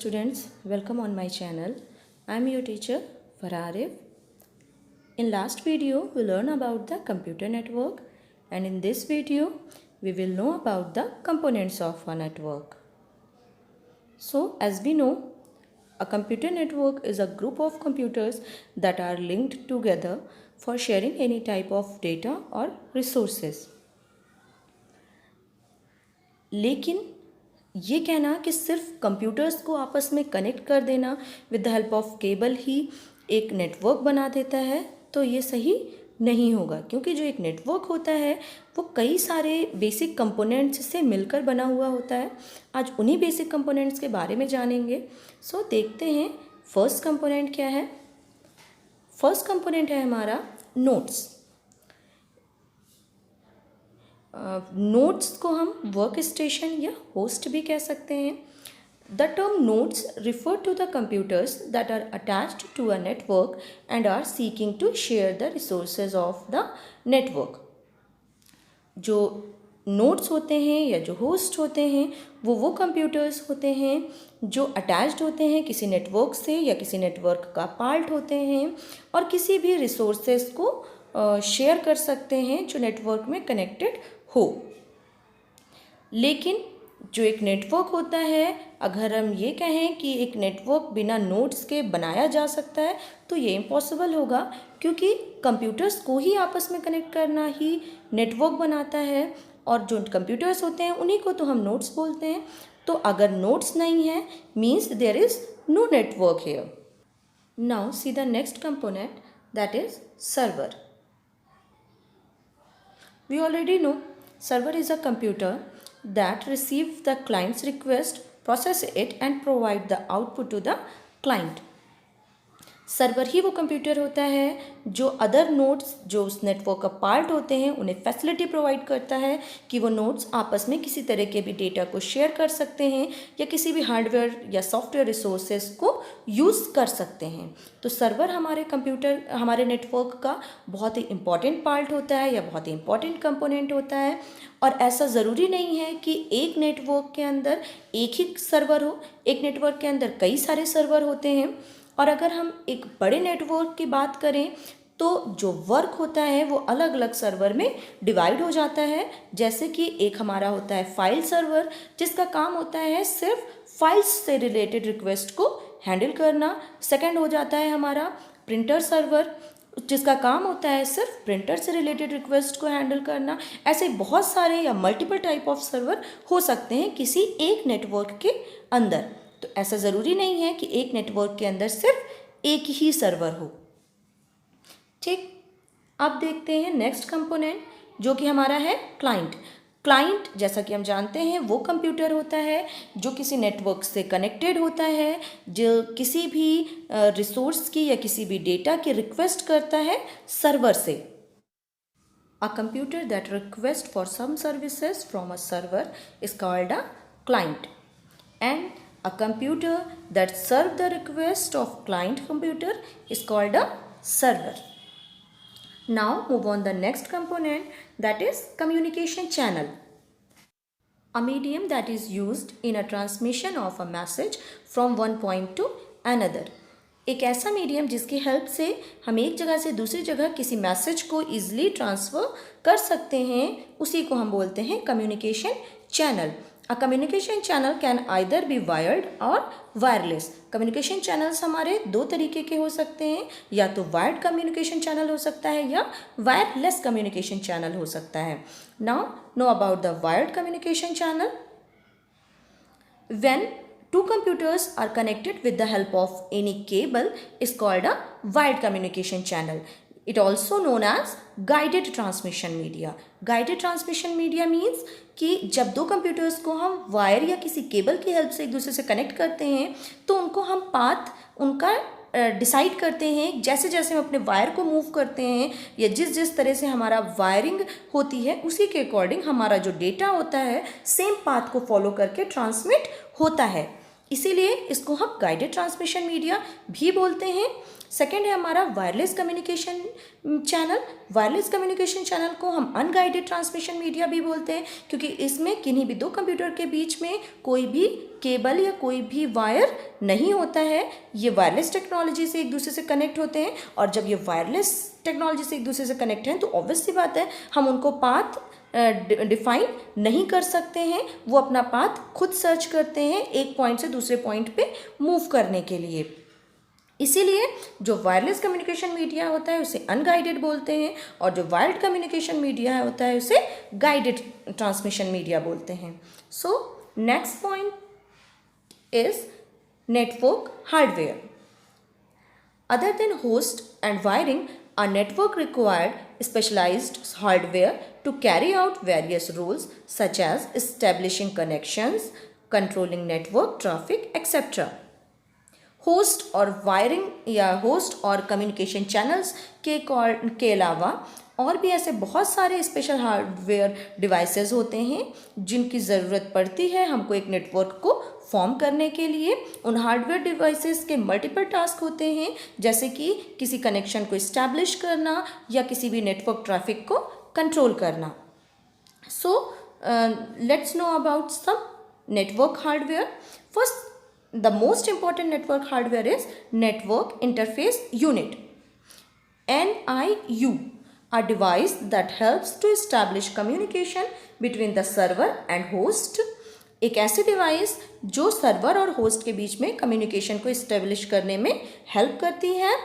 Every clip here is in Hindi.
students, welcome on my channel. I am your teacher Fararif. In last video we learned about the computer network, and in this video we will know about the components of a network. So as we know, a computer network is a group of computers that are linked together for sharing any type of data or resources. लेकिन ये कहना कि सिर्फ कंप्यूटर्स को आपस में कनेक्ट कर देना with the help of cable ही एक नेटवर्क बना देता है, तो ये सही नहीं होगा, क्योंकि जो एक नेटवर्क होता है वो कई सारे बेसिक कंपोनेंट्स से मिलकर बना हुआ होता है। आज उन्हीं बेसिक कंपोनेंट्स के बारे में जानेंगे। सो देखते हैं फर्स्ट कंपोनेंट क्या है। फर्स्ट कंपोनेंट है हमारा नोट्स। नोट्स को हम वर्क स्टेशन या होस्ट भी कह सकते हैं। The term nodes refer to the computers that are attached to a network and are seeking to share the resources of the network. जो नोट्स होते हैं या जो होस्ट होते हैं वो कंप्यूटर्स होते हैं जो अटैच्ड होते हैं किसी नेटवर्क से या किसी नेटवर्क का पार्ट होते हैं और किसी भी रिसोर्सेज को शेयर कर सकते हैं जो नेटवर्क में कनेक्टेड हो। लेकिन जो एक नेटवर्क होता है, अगर हम ये कहें कि एक नेटवर्क बिना नोड्स के बनाया जा सकता है तो ये इम्पॉसिबल होगा, क्योंकि कंप्यूटर्स को ही आपस में कनेक्ट करना ही नेटवर्क बनाता है और जो कंप्यूटर्स होते हैं उन्हीं को तो हम नोड्स बोलते हैं। तो अगर नोड्स नहीं है means there is no network here. Now see the next component, that is server. We already know server is a computer that receives the client's request, process it and provide the output to the client. Server ही वो कंप्यूटर होता है जो अदर नोड्स जो उस नेटवर्क का पार्ट होते हैं उन्हें फैसिलिटी प्रोवाइड करता है कि वो नोड्स आपस में किसी तरह के भी डेटा को शेयर कर सकते हैं या किसी भी हार्डवेयर या सॉफ्टवेयर रिसोर्सेज को यूज़ कर सकते हैं। तो सर्वर हमारे नेटवर्क का बहुत ही इम्पॉर्टेंट पार्ट होता है या बहुत ही इम्पॉर्टेंट कंपोनेंट होता है। और ऐसा ज़रूरी नहीं है कि एक नेटवर्क के अंदर एक ही सर्वर हो, एक नेटवर्क के अंदर कई सारे सर्वर होते हैं। और अगर हम एक बड़े नेटवर्क की बात करें तो जो वर्क होता है वो अलग अलग सर्वर में डिवाइड हो जाता है। जैसे कि एक हमारा होता है फाइल सर्वर, जिसका काम होता है सिर्फ फाइल्स से रिलेटेड रिक्वेस्ट को हैंडल करना। सेकंड हो जाता है हमारा प्रिंटर सर्वर, जिसका काम होता है सिर्फ प्रिंटर से रिलेटेड रिक्वेस्ट को हैंडल करना। ऐसे बहुत सारे या मल्टीपल टाइप ऑफ सर्वर हो सकते हैं किसी एक नेटवर्क के अंदर। तो ऐसा ज़रूरी नहीं है कि एक नेटवर्क के अंदर सिर्फ एक ही सर्वर हो। ठीक, अब देखते हैं नेक्स्ट कंपोनेंट जो कि हमारा है क्लाइंट। क्लाइंट जैसा कि हम जानते हैं वो कंप्यूटर होता है जो किसी नेटवर्क से कनेक्टेड होता है, जो किसी भी रिसोर्स की या किसी भी डेटा की रिक्वेस्ट करता है सर्वर से। A computer that request for some services from a server is called a client, and a computer that serves the request of client computer is called a server. Now move on the next component, that is communication channel. A medium that is used in a transmission of a message from one point to another. एक ऐसा मीडियम जिसकी हेल्प से हम एक जगह से दूसरी जगह किसी मैसेज को ईजिली ट्रांसफ़र कर सकते हैं, उसी को हम बोलते हैं communication channel. A communication channel can either be wired or wireless. Communication channels हमारे दो तरीके के हो सकते हैं, या तो वायर्ड कम्युनिकेशन चैनल हो सकता है या वायरलेस कम्युनिकेशन चैनल हो सकता है। Now know about the wired communication channel. When two computers are connected with the help of any cable is called a wired communication channel. It also known as guided transmission media. Guided transmission media means कि जब दो कंप्यूटर्स को हम वायर या किसी केबल की हेल्प से एक दूसरे से कनेक्ट करते हैं तो उनको हम पाथ उनका डिसाइड करते हैं। जैसे जैसे हम अपने वायर को मूव करते हैं या जिस जिस तरह से हमारा वायरिंग होती है उसी के अकॉर्डिंग हमारा जो डेटा होता है सेम पाथ को फॉलो करके ट्रांसमिट होता है। इसीलिए इसको हम गाइडेड ट्रांसमिशन मीडिया भी बोलते हैं। सेकेंड है हमारा wireless communication channel. Wireless communication channel को हम अनगाइडेड ट्रांसमिशन मीडिया भी बोलते हैं, क्योंकि इसमें किन्हीं भी दो कंप्यूटर के बीच में कोई भी केबल या कोई भी वायर नहीं होता है। ये वायरलेस टेक्नोलॉजी से एक दूसरे से कनेक्ट होते हैं, और जब ये वायरलेस टेक्नोलॉजी से एक दूसरे से कनेक्ट हैं तो ऑब्वियस सी बात है हम उनको पाथ डिफाइन नहीं कर सकते हैं। वो अपना पाथ खुद सर्च करते हैं एक पॉइंट से दूसरे पॉइंट पे मूव करने के लिए। इसीलिए जो वायरलेस कम्युनिकेशन मीडिया होता है उसे अनगाइडेड बोलते हैं, और जो वायर्ड कम्युनिकेशन मीडिया होता है उसे गाइडेड ट्रांसमिशन मीडिया बोलते हैं। So next point is network hardware. Other than host and wiring, a network required specialized hardware to carry out various roles such as establishing connections, controlling network traffic, etc. Host और वायरिंग या होस्ट और कम्युनिकेशन चैनल्स के अलावा और भी ऐसे बहुत सारे स्पेशल हार्डवेयर डिवाइसेस होते हैं जिनकी ज़रूरत पड़ती है हमको एक नेटवर्क को फॉर्म करने के लिए। उन हार्डवेयर डिवाइसेस के मल्टीपल टास्क होते हैं, जैसे कि किसी कनेक्शन को इस्टेब्लिश करना या किसी भी नेटवर्क ट्रैफिक को कंट्रोल करना। So let's know about some network hardware. First, the most important network hardware is Network Interface Unit, NIU, a device that helps to establish communication between the server and host. एक ऐसी डिवाइस जो सर्वर और होस्ट के बीच में कम्युनिकेशन को इस्टेब्लिश करने में हेल्प करती है।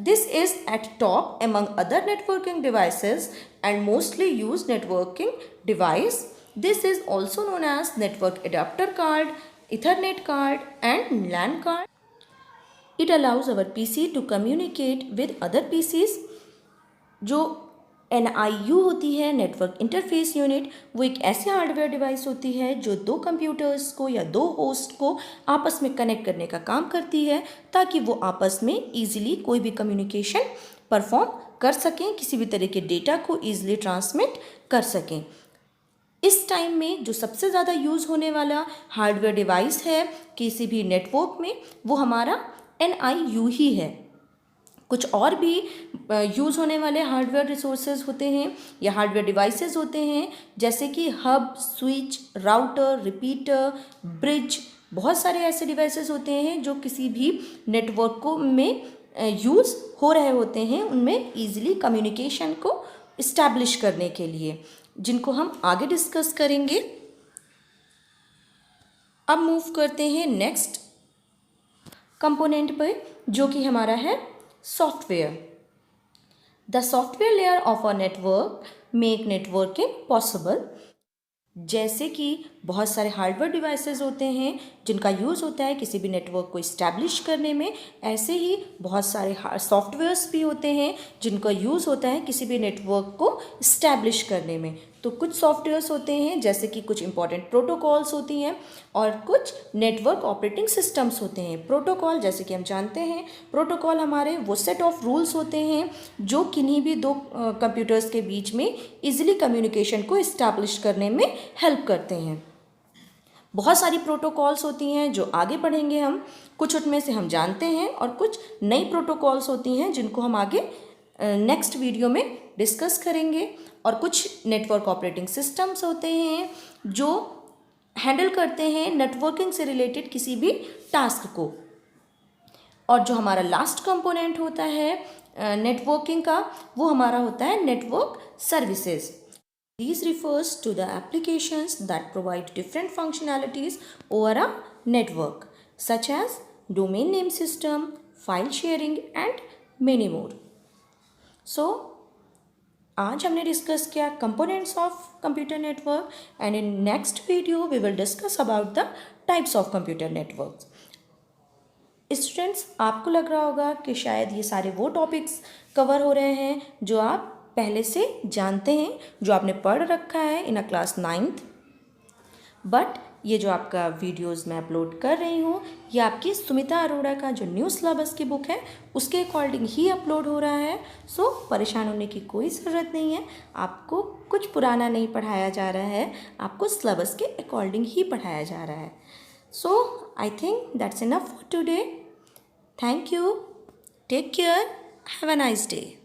This is at top among other networking devices and mostly used networking device. This is also known as network adapter card, Ethernet card and LAN card. It allows our PC to communicate with other PCs. जो NIU होती है नेटवर्क इंटरफेस यूनिट, वो एक ऐसी हार्डवेयर डिवाइस होती है जो दो कंप्यूटर्स को या दो होस्ट को आपस में कनेक्ट करने का काम करती है, ताकि वो आपस में ईजिली कोई भी कम्युनिकेशन परफॉर्म कर सकें, किसी भी तरह के डेटा को ईजिली ट्रांसमिट कर सकें। इस टाइम में जो सबसे ज़्यादा यूज़ होने वाला हार्डवेयर डिवाइस है किसी भी नेटवर्क में वो हमारा NIU ही है। कुछ और भी यूज़ होने वाले हार्डवेयर रिसोर्सेज होते हैं या हार्डवेयर डिवाइसेस होते हैं, जैसे कि hub, switch, router, repeater, bridge, बहुत सारे ऐसे डिवाइसेस होते हैं जो किसी भी नेटवर्क को में यूज़ हो रहे होते हैं उनमें ईजिली कम्युनिकेशन को इस्टेब्लिश करने के लिए, जिनको हम आगे डिस्कस करेंगे। अब मूव करते हैं नेक्स्ट कंपोनेंट पर, जो कि हमारा है software. The software layer of a network make networking possible. जैसे कि बहुत सारे हार्डवेयर डिवाइसेस होते हैं जिनका यूज़ होता है किसी भी नेटवर्क को इस्टेब्लिश करने में, ऐसे ही बहुत सारे सॉफ्टवेयर्स भी होते हैं जिनका यूज़ होता है किसी भी नेटवर्क को इस्टेब्लिश करने में। तो कुछ सॉफ्टवेयर्स होते हैं जैसे कि कुछ इंपॉर्टेंट प्रोटोकॉल्स होती हैं और कुछ नेटवर्क ऑपरेटिंग सिस्टम्स होते हैं। प्रोटोकॉल, जैसे कि हम जानते हैं, प्रोटोकॉल हमारे वो सेट ऑफ रूल्स होते हैं जो किन्हीं भी दो कंप्यूटर्स के बीच में इजीली कम्युनिकेशन को इस्टेब्लिश करने में हेल्प करते हैं। बहुत सारी प्रोटोकॉल्स होती हैं जो आगे पढ़ेंगे हम, कुछ उनमें से हम जानते हैं और कुछ नई प्रोटोकॉल्स होती हैं जिनको हम आगे नेक्स्ट वीडियो में डिस्कस करेंगे। और कुछ नेटवर्क ऑपरेटिंग सिस्टम्स होते हैं जो हैंडल करते हैं नेटवर्किंग से रिलेटेड किसी भी टास्क को। और जो हमारा लास्ट कंपोनेंट होता है नेटवर्किंग का, वो हमारा होता है network services. These refers to the applications that provide different functionalities over a network, such as domain name system, file sharing and many more. So, आज हमने डिस्कस किया components of computer network, and in next video we will discuss about the types of computer networks. Students, आपको लग रहा होगा कि शायद ये सारे वो टॉपिक्स कवर हो रहे हैं जो आप पहले से जानते हैं, जो आपने पढ़ रखा है इन अ क्लास 9th, बट ये जो आपका वीडियोस मैं अपलोड कर रही हूँ ये आपकी सुमिता अरोड़ा का जो न्यू सिलेबस की बुक है उसके अकॉर्डिंग ही अपलोड हो रहा है। सो परेशान होने की कोई ज़रूरत नहीं है, आपको कुछ पुराना नहीं पढ़ाया जा रहा है, आपको सिलेबस के अकॉर्डिंग ही पढ़ाया जा रहा है। So I think that's enough for today. Thank you, Take care. Have a nice day.